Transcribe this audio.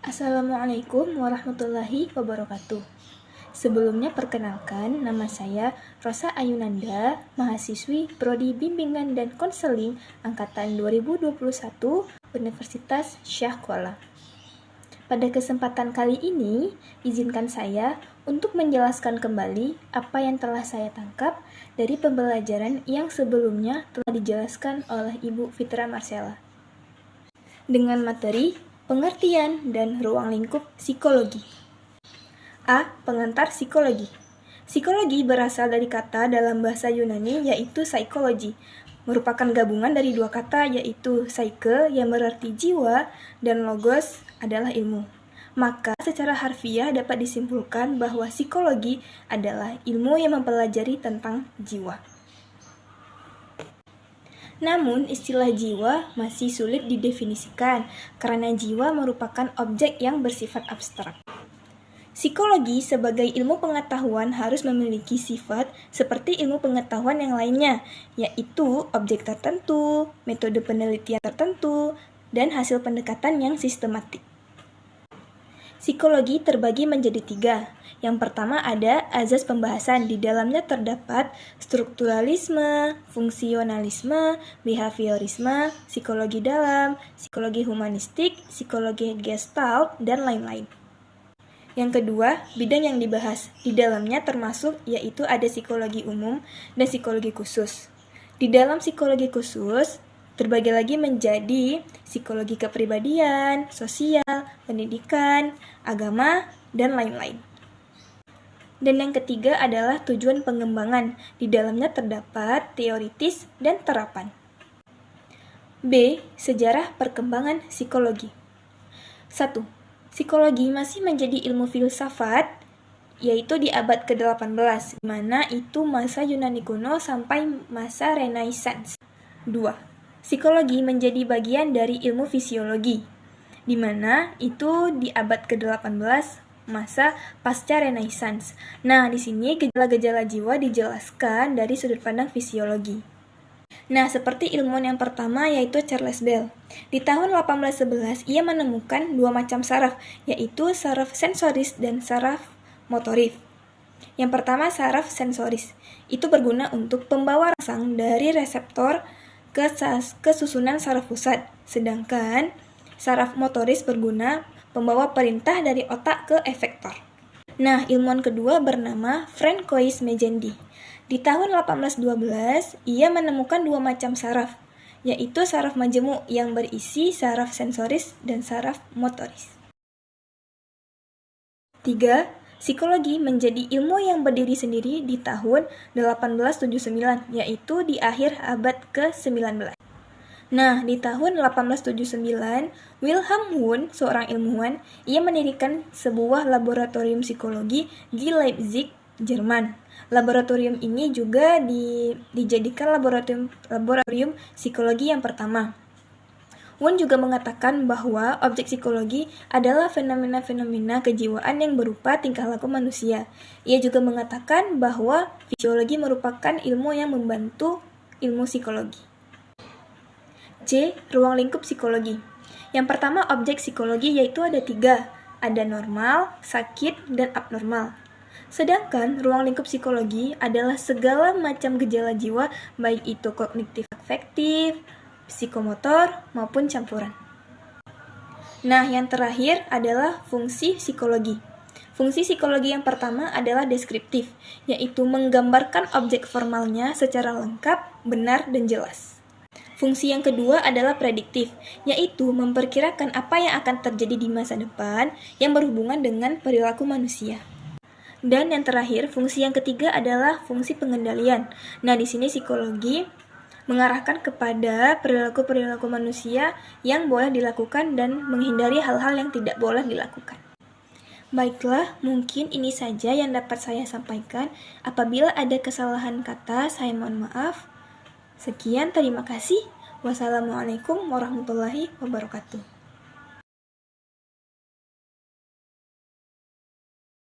Assalamualaikum warahmatullahi wabarakatuh. Sebelumnya perkenalkan, nama saya Rosa Ayunanda, mahasiswi Prodi Bimbingan dan Konseling Angkatan 2021 Universitas Syahkuala. Pada kesempatan kali ini, izinkan saya untuk menjelaskan kembali apa yang telah saya tangkap dari pembelajaran yang sebelumnya telah dijelaskan oleh Ibu Fitra Marcella. Dengan materi pengertian dan ruang lingkup psikologi. A. Pengantar psikologi. Psikologi berasal dari kata dalam bahasa Yunani yaitu psychology, merupakan gabungan dari dua kata yaitu psyche yang berarti jiwa dan logos adalah ilmu. Maka secara harfiah dapat disimpulkan bahwa psikologi adalah ilmu yang mempelajari tentang jiwa. Namun, istilah jiwa masih sulit didefinisikan karena jiwa merupakan objek yang bersifat abstrak. Psikologi sebagai ilmu pengetahuan harus memiliki sifat seperti ilmu pengetahuan yang lainnya, yaitu objek tertentu, metode penelitian tertentu, dan hasil pendekatan yang sistematik. Psikologi terbagi menjadi 3. Yang pertama ada azas pembahasan, di dalamnya terdapat strukturalisme, fungsionalisme, behaviorisme, psikologi dalam, psikologi humanistik, psikologi gestalt, dan lain-lain. Yang kedua, bidang yang dibahas, di dalamnya termasuk yaitu ada psikologi umum dan psikologi khusus. Di dalam psikologi khusus, terbagi lagi menjadi psikologi kepribadian, sosial, pendidikan, agama, dan lain-lain. Dan yang ketiga adalah tujuan pengembangan, di dalamnya terdapat teoritis dan terapan. B. Sejarah perkembangan psikologi. 1. Psikologi masih menjadi ilmu filsafat, yaitu di abad ke-18, di mana itu masa Yunani kuno sampai masa Renaissance. 2. Psikologi menjadi bagian dari ilmu fisiologi, di mana itu di abad ke-18 masa pasca Renaissance. Nah, di sini gejala-gejala jiwa dijelaskan dari sudut pandang fisiologi. Nah, seperti ilmuwan yang pertama yaitu Charles Bell. Di tahun 1811 ia menemukan dua macam saraf, yaitu saraf sensoris dan saraf motoris. Yang pertama saraf sensoris. Itu berguna untuk pembawa rangsang dari reseptor ke susunan saraf pusat, sedangkan saraf motoris berguna pembawa perintah dari otak ke efektor. Nah, ilmuwan kedua bernama Francois Magendie. Di tahun 1812, ia menemukan dua macam saraf, yaitu saraf majemuk yang berisi saraf sensoris dan saraf motoris. 3. Psikologi menjadi ilmu yang berdiri sendiri di tahun 1879, yaitu di akhir abad ke-19. Nah, di tahun 1879, Wilhelm Wundt, seorang ilmuwan, ia mendirikan sebuah laboratorium psikologi di Leipzig, Jerman. Laboratorium ini juga dijadikan laboratorium psikologi yang pertama. Wundt juga mengatakan bahwa objek psikologi adalah fenomena-fenomena kejiwaan yang berupa tingkah laku manusia. Ia juga mengatakan bahwa fisiologi merupakan ilmu yang membantu ilmu psikologi. C. Ruang lingkup psikologi. Yang pertama objek psikologi yaitu ada 3. Ada normal, sakit, dan abnormal. Sedangkan ruang lingkup psikologi adalah segala macam gejala jiwa, baik itu kognitif afektif, psikomotor, maupun campuran. Nah, yang terakhir adalah fungsi psikologi. Fungsi psikologi yang pertama adalah deskriptif, yaitu menggambarkan objek formalnya secara lengkap, benar, dan jelas. Fungsi yang kedua adalah prediktif, yaitu memperkirakan apa yang akan terjadi di masa depan yang berhubungan dengan perilaku manusia. Dan yang terakhir, fungsi yang ketiga adalah fungsi pengendalian. Nah, di sini psikologi mengarahkan kepada perilaku-perilaku manusia yang boleh dilakukan dan menghindari hal-hal yang tidak boleh dilakukan. Baiklah, mungkin ini saja yang dapat saya sampaikan. Apabila ada kesalahan kata, saya mohon maaf. Sekian, terima kasih. Wassalamualaikum warahmatullahi wabarakatuh.